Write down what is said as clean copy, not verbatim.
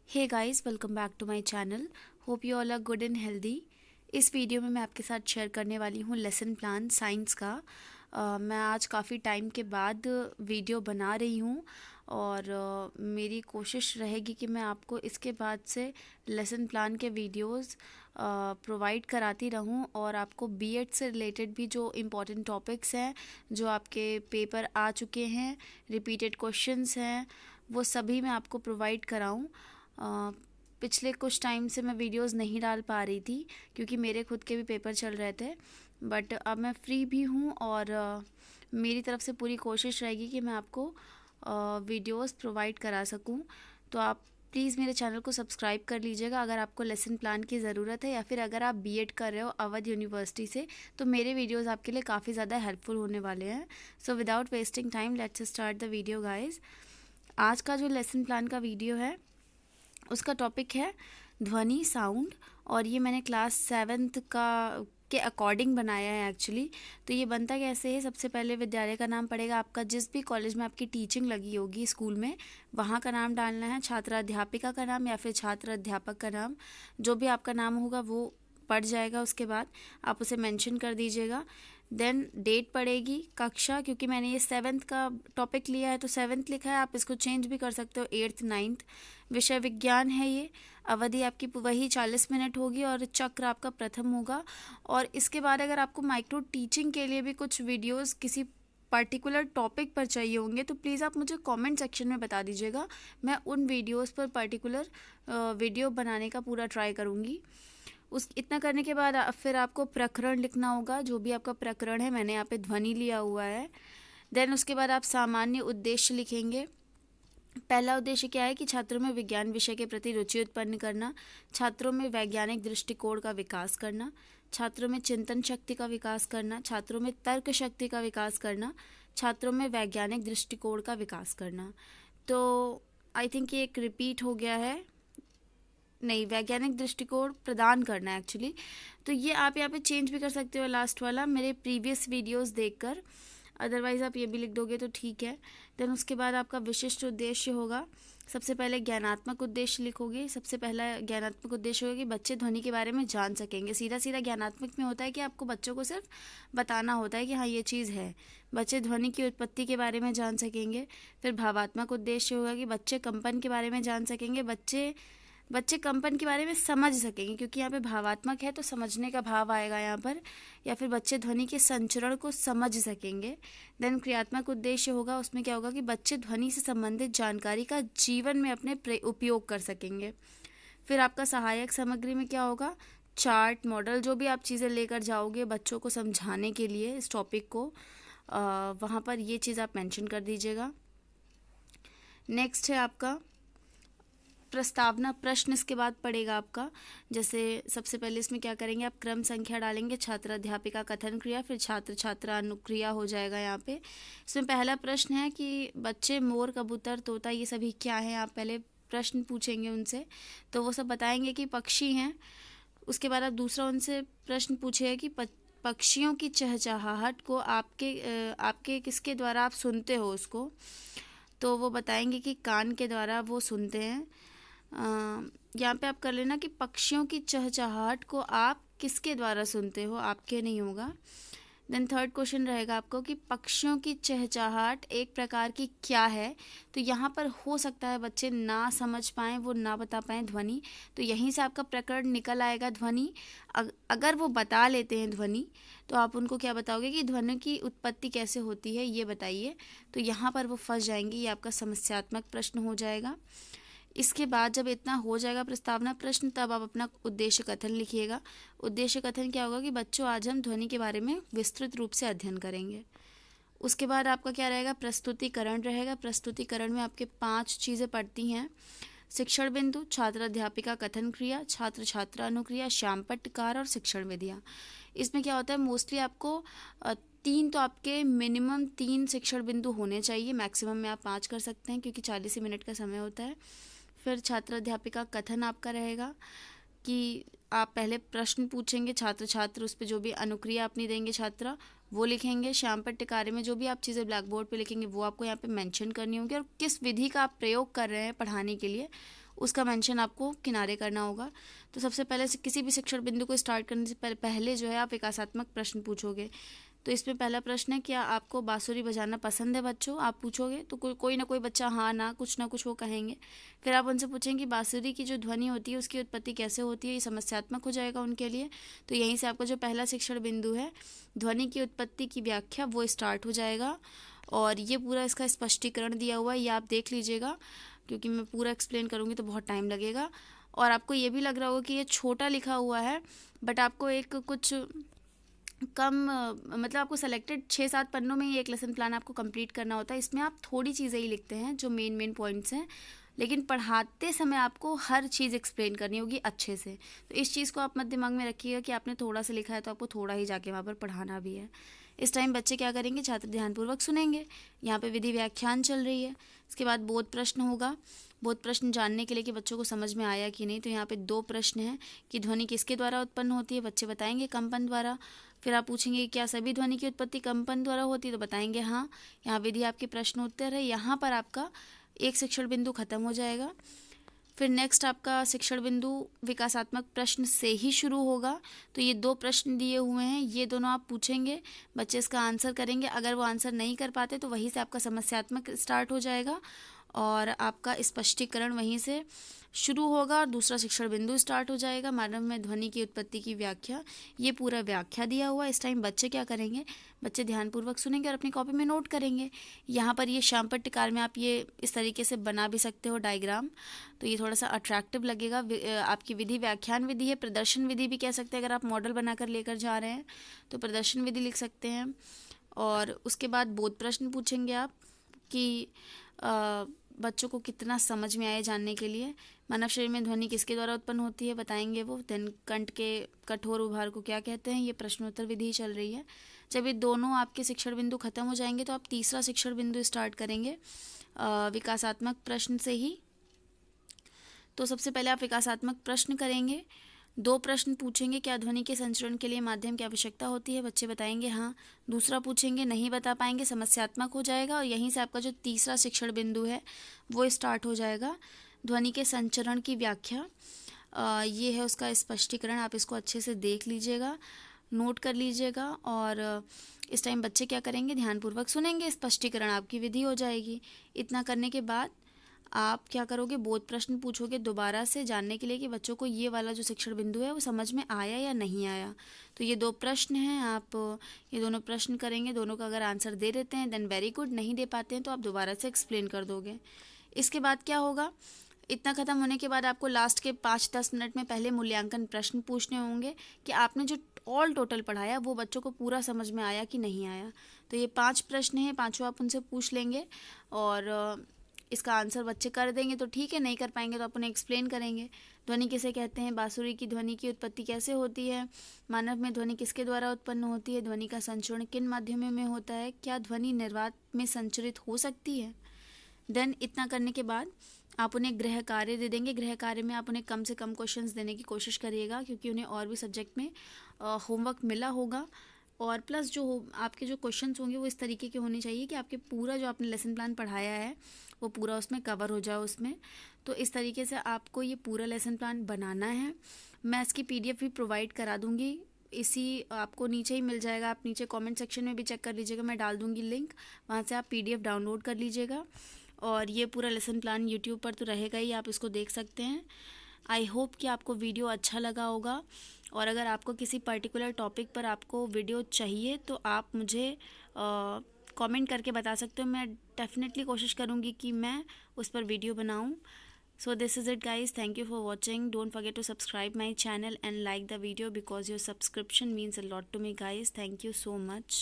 Hey guys, welcome back to my channel. Hope you all are good and healthy. इस video में मैं आपके साथ शेयर करने वाली हूँ लेसन प्लान साइंस का। मैं आज काफ़ी टाइम के बाद वीडियो बना रही हूँ और मेरी कोशिश रहेगी कि मैं आपको इसके बाद से लेसन प्लान के वीडियोस प्रोवाइड कराती रहूँ और आपको बीएड से रिलेटेड भी जो इम्पोर्टेंट टॉपिक्स हैं, जो आपके पेपर आ चुके हैं, रिपीटेड क्वेश्चंस हैं, वो सभी मैं आपको प्रोवाइड कराऊँ। पिछले कुछ टाइम से मैं वीडियोस नहीं डाल पा रही थी क्योंकि मेरे खुद के भी पेपर चल रहे थे, बट अब मैं फ्री भी हूँ और मेरी तरफ से पूरी कोशिश रहेगी कि मैं आपको वीडियोस प्रोवाइड करा सकूँ। तो आप प्लीज़ मेरे चैनल को सब्सक्राइब कर लीजिएगा अगर आपको लेसन प्लान की ज़रूरत है, या फिर अगर आप बीएड कर रहे हो अवध यूनिवर्सिटी से तो मेरे वीडियोस आपके लिए काफ़ी ज़्यादा हेल्पफुल होने वाले हैं। So without wasting time let's start the video guys. आज का जो लेसन प्लान का वीडियो है उसका टॉपिक है ध्वनि साउंड, और ये मैंने क्लास 7th का के अकॉर्डिंग बनाया है एक्चुअली। तो ये बनता कैसे है, सबसे पहले विद्यालय का नाम पड़ेगा आपका, जिस भी कॉलेज में आपकी टीचिंग लगी होगी स्कूल में वहाँ का नाम डालना है, छात्र अध्यापिका का नाम या फिर छात्र अध्यापक का नाम, जो भी आपका नाम होगा वो पड़ जाएगा। उसके बाद आप उसे मेंशन कर दीजिएगा। देन डेट पड़ेगी, कक्षा, क्योंकि मैंने ये 7th का टॉपिक लिया है तो 7th लिखा है, आप इसको चेंज भी कर सकते हो 8th 9th। विषय विज्ञान है ये। अवधि आपकी वही 40 मिनट होगी और चक्र आपका प्रथम होगा। और इसके बाद अगर आपको माइक्रो टीचिंग के लिए भी कुछ वीडियोस किसी पर्टिकुलर टॉपिक पर चाहिए होंगे तो प्लीज़ आप मुझे कमेंट सेक्शन में बता दीजिएगा, मैं उन वीडियोस पर पर्टिकुलर वीडियो बनाने का पूरा ट्राई करूँगी। उस इतना करने के बाद फिर आपको प्रकरण लिखना होगा, जो भी आपका प्रकरण है, मैंने यहाँ पे ध्वनि लिया हुआ है। देन उसके बाद आप सामान्य उद्देश्य लिखेंगे। पहला उद्देश्य क्या है कि छात्रों में विज्ञान विषय के प्रति रुचि उत्पन्न करना, छात्रों में वैज्ञानिक दृष्टिकोण का विकास करना, छात्रों में चिंतन शक्ति का विकास करना, छात्रों में तर्क शक्ति का विकास करना, छात्रों में वैज्ञानिक दृष्टिकोण का विकास करना। तो आई थिंक ये एक रिपीट हो गया है, नहीं, वैज्ञानिक दृष्टिकोण प्रदान करना है एक्चुअली। तो ये आप यहाँ पे चेंज भी कर सकते हो लास्ट वाला मेरे प्रीवियस वीडियोस देखकर, अदरवाइज़ आप ये भी लिख दोगे तो ठीक है। देन उसके बाद आपका विशिष्ट उद्देश्य होगा। सबसे पहले ज्ञानात्मक उद्देश्य लिखोगे। सबसे पहला ज्ञानात्मक उद्देश्य होगा कि बच्चे ध्वनि के बारे में जान सकेंगे। सीधा सीधा ज्ञानात्मक में होता है कि आपको बच्चों को सिर्फ बताना होता है कि हाँ ये चीज़ है। बच्चे ध्वनि की उत्पत्ति के बारे में जान सकेंगे। फिर भावात्मक उद्देश्य होगा कि बच्चे कंपन के बारे में जान सकेंगे, बच्चे कंपन के बारे में समझ सकेंगे, क्योंकि यहाँ पे भावात्मक है तो समझने का भाव आएगा यहाँ पर, या फिर बच्चे ध्वनि के संचरण को समझ सकेंगे। देन क्रियात्मक उद्देश्य होगा, उसमें क्या होगा कि बच्चे ध्वनि से संबंधित जानकारी का जीवन में अपने उपयोग कर सकेंगे। फिर आपका सहायक सामग्री में क्या होगा, चार्ट, मॉडल, जो भी आप चीज़ें लेकर जाओगे बच्चों को समझाने के लिए इस टॉपिक को, वहाँ पर ये चीज़ आप मेंशन कर दीजिएगा। नेक्स्ट है आपका प्रस्तावना प्रश्न। इसके बाद पड़ेगा आपका, जैसे सबसे पहले इसमें क्या करेंगे, आप क्रम संख्या डालेंगे, छात्र अध्यापिका कथन क्रिया, फिर छात्र छात्रा अनुक्रिया हो जाएगा यहाँ पे। इसमें पहला प्रश्न है कि बच्चे मोर, कबूतर, तोता ये सभी क्या हैं, आप पहले प्रश्न पूछेंगे उनसे तो वो सब बताएंगे कि पक्षी हैं। उसके बाद आप दूसरा उनसे प्रश्न पूछिए कि पक्षियों की चहचहाहट को आपके किसके द्वारा आप सुनते हो उसको, तो वो बताएंगे कि कान के द्वारा वो सुनते हैं। यहाँ पे आप कर लेना कि पक्षियों की चहचहाहट को आप किसके द्वारा सुनते हो, आपके नहीं होगा। देन थर्ड क्वेश्चन रहेगा आपको कि पक्षियों की चहचहाहट एक प्रकार की क्या है, तो यहाँ पर हो सकता है बच्चे ना समझ पाएँ, वो ना बता पाएँ ध्वनि, तो यहीं से आपका प्रकरण निकल आएगा ध्वनि। अगर वो बता लेते हैं ध्वनि तो आप उनको क्या बताओगे कि ध्वनि की उत्पत्ति कैसे होती है ये बताइए, तो यहाँ पर वो फंस जाएंगे, ये आपका समस्यात्मक प्रश्न हो जाएगा। इसके बाद जब इतना हो जाएगा प्रस्तावना प्रश्न, तब आप अपना उद्देश्य कथन लिखिएगा। उद्देश्य कथन क्या होगा कि बच्चों आज हम ध्वनि के बारे में विस्तृत रूप से अध्ययन करेंगे। उसके बाद आपका क्या रहेगा, प्रस्तुतिकरण रहेगा। प्रस्तुतिकरण में आपके 5 चीज़ें पड़ती हैं, शिक्षण बिंदु, छात्र अध्यापिका कथन क्रिया, छात्र छात्रा अनुक्रिया, श्यामपट्टकार और शिक्षण विधियाँ। इसमें क्या होता है, मोस्टली आपको 3 तो आपके मिनिमम 3 शिक्षण बिंदु होने चाहिए, मैक्सिमम में आप 5 कर सकते हैं क्योंकि 40 ही मिनट का समय होता है। फिर छात्र अध्यापिका कथन आपका रहेगा कि आप पहले प्रश्न पूछेंगे, छात्र छात्र उस पर जो भी अनुक्रिया अपनी देंगे छात्रा वो लिखेंगे। श्यामपट्टकारी में जो भी आप चीज़ें ब्लैक बोर्ड पे लिखेंगे वो आपको यहाँ पे मेंशन करनी होगी, और किस विधि का आप प्रयोग कर रहे हैं पढ़ाने के लिए उसका मेंशन आपको किनारे करना होगा। तो सबसे पहले से किसी भी शिक्षण बिंदु को स्टार्ट करने से पहले जो है आप विकासात्मक प्रश्न पूछोगे। तो इसमें पहला प्रश्न है, क्या आपको बांसुरी बजाना पसंद है बच्चों? आप पूछोगे तो कोई ना कोई बच्चा हाँ ना कुछ वो कहेंगे। फिर आप उनसे पूछेंगे कि बांसुरी की जो ध्वनि होती है उसकी उत्पत्ति कैसे होती है। ये समस्यात्मक हो जाएगा उनके लिए। तो यहीं से आपका जो पहला शिक्षण बिंदु है, ध्वनि की उत्पत्ति की व्याख्या, वो स्टार्ट हो जाएगा। और ये पूरा इसका स्पष्टीकरण दिया हुआ है, ये आप देख लीजिएगा, क्योंकि मैं पूरा एक्सप्लेन करूँगी तो बहुत टाइम लगेगा। और आपको ये भी लग रहा होगा कि ये छोटा लिखा हुआ है, बट आपको एक कुछ कम मतलब आपको सेलेक्टेड 6-7 पन्नों में ही एक लेसन प्लान आपको कंप्लीट करना होता है। इसमें आप थोड़ी चीज़ें ही लिखते हैं जो मेन पॉइंट्स हैं, लेकिन पढ़ाते समय आपको हर चीज़ एक्सप्लेन करनी होगी अच्छे से। तो इस चीज़ को आप मत दिमाग में रखिएगा कि आपने थोड़ा सा लिखा है तो आपको थोड़ा ही जाके वहाँ पर पढ़ाना भी है। इस टाइम बच्चे क्या करेंगे, छात्र ध्यानपूर्वक सुनेंगे। यहाँ पे विधि व्याख्यान चल रही है। इसके बाद बोध प्रश्न होगा। बोध प्रश्न जानने के लिए कि बच्चों को समझ में आया कि नहीं। तो यहाँ पे 2 प्रश्न हैं कि ध्वनि किसके द्वारा उत्पन्न होती है, बच्चे बताएंगे कंपन द्वारा। फिर आप पूछेंगे क्या सभी ध्वनि की उत्पत्ति कंपन द्वारा होती है, तो बताएंगे हाँ। यहाँ विधि आपके प्रश्न उत्तर है। यहाँ पर आपका एक शिक्षण बिंदु खत्म हो जाएगा। फिर नेक्स्ट आपका शिक्षण बिंदु विकासात्मक प्रश्न से ही शुरू होगा। तो ये 2 प्रश्न दिए हुए हैं, ये दोनों आप पूछेंगे, बच्चे इसका आंसर करेंगे। अगर वो आंसर नहीं कर पाते तो वहीं से आपका समस्यात्मक स्टार्ट हो जाएगा और आपका स्पष्टीकरण वहीं से शुरू होगा और दूसरा शिक्षण बिंदु स्टार्ट हो जाएगा। मानव में ध्वनि की उत्पत्ति की व्याख्या, ये पूरा व्याख्या दिया हुआ है। इस टाइम बच्चे क्या करेंगे, बच्चे ध्यानपूर्वक सुनेंगे और अपनी कॉपी में नोट करेंगे। यहाँ पर ये श्यामपट्टिकार में आप ये इस तरीके से बना भी सकते हो डायग्राम, तो ये थोड़ा सा अट्रैक्टिव लगेगा। आपकी विधि व्याख्यान विधि है, प्रदर्शन विधि भी कह सकते हैं। अगर आप मॉडल बनाकर लेकर जा रहे हैं तो प्रदर्शन विधि लिख सकते हैं। और उसके बाद बोध प्रश्न पूछेंगे आप कि बच्चों को कितना समझ में आए जानने के लिए। मानव शरीर में ध्वनि किसके द्वारा उत्पन्न होती है, बताएंगे वो। देन कंठ के कठोर उभार को क्या कहते हैं, ये प्रश्नोत्तर विधि चल रही है। जब ये दोनों आपके शिक्षण बिंदु खत्म हो जाएंगे तो आप तीसरा शिक्षण बिंदु स्टार्ट करेंगे विकासात्मक प्रश्न से ही। तो सबसे पहले आप विकासात्मक प्रश्न करेंगे। 2 प्रश्न पूछेंगे, क्या ध्वनि के संचरण के लिए माध्यम की आवश्यकता होती है, बच्चे बताएंगे हाँ। दूसरा पूछेंगे, नहीं बता पाएंगे, समस्यात्मक हो जाएगा। और यहीं से आपका जो तीसरा शिक्षण बिंदु है वो स्टार्ट हो जाएगा, ध्वनि के संचरण की व्याख्या। ये है उसका स्पष्टीकरण, आप इसको अच्छे से देख लीजिएगा, नोट कर लीजिएगा। और इस टाइम बच्चे क्या करेंगे, ध्यानपूर्वक सुनेंगे, स्पष्टीकरण आपकी विधि हो जाएगी। इतना करने के बाद आप क्या करोगे, बोध प्रश्न पूछोगे दोबारा से जानने के लिए कि बच्चों को ये वाला जो शिक्षण बिंदु है वो समझ में आया या नहीं आया। तो ये 2 प्रश्न हैं, आप ये दोनों प्रश्न करेंगे। दोनों का अगर आंसर दे देते हैं देन वेरी गुड, नहीं दे पाते हैं तो आप दोबारा से एक्सप्लेन कर दोगे। इसके बाद क्या होगा, इतना ख़त्म होने के बाद आपको लास्ट के 5-10 मिनट में पहले मूल्यांकन प्रश्न पूछने होंगे कि आपने जो ऑल टोटल पढ़ाया वो बच्चों को पूरा समझ में आया कि नहीं आया। तो ये 5 प्रश्न हैं, 5 आप उनसे पूछ लेंगे और इसका आंसर बच्चे कर देंगे तो ठीक है, नहीं कर पाएंगे तो आप उन्हें एक्सप्लेन करेंगे। ध्वनि किसे कहते हैं, बांसुरी की ध्वनि की उत्पत्ति कैसे होती है, मानव में ध्वनि किसके द्वारा उत्पन्न होती है, ध्वनि का संचरण किन माध्यमों में होता है, क्या ध्वनि निर्वात में संचरित हो सकती है। देन इतना करने के बाद आप उन्हें गृह कार्य दे देंगे। गृह कार्य में आप उन्हें कम से कम क्वेश्चंस देने की कोशिश करिएगा, क्योंकि उन्हें और भी सब्जेक्ट में होमवर्क मिला होगा। और प्लस जो आपके जो क्वेश्चंस होंगे वो इस तरीके के होने चाहिए कि आपके पूरा जो आपने लेसन प्लान पढ़ाया है वो पूरा उसमें कवर हो जाए उसमें। तो इस तरीके से आपको ये पूरा लेसन प्लान बनाना है। मैं इसकी PDF भी प्रोवाइड करा दूँगी, इसी आपको नीचे ही मिल जाएगा। आप नीचे कमेंट सेक्शन में भी चेक कर लीजिएगा, मैं डाल दूँगी लिंक, वहाँ से आप PDF डाउनलोड कर लीजिएगा। और ये पूरा लेसन प्लान यूट्यूब पर तो रहेगा ही, आप इसको देख सकते हैं। आई होप कि आपको वीडियो अच्छा लगा होगा। और अगर आपको किसी पर्टिकुलर टॉपिक पर आपको वीडियो चाहिए तो आप मुझे कमेंट करके बता सकते हो। मैं डेफिनेटली कोशिश करूँगी कि मैं उस पर वीडियो बनाऊँ। So this is it guys, thank you for watching. Don't forget to subscribe my channel and like the video because your subscription means a lot to me guys. Thank you so much.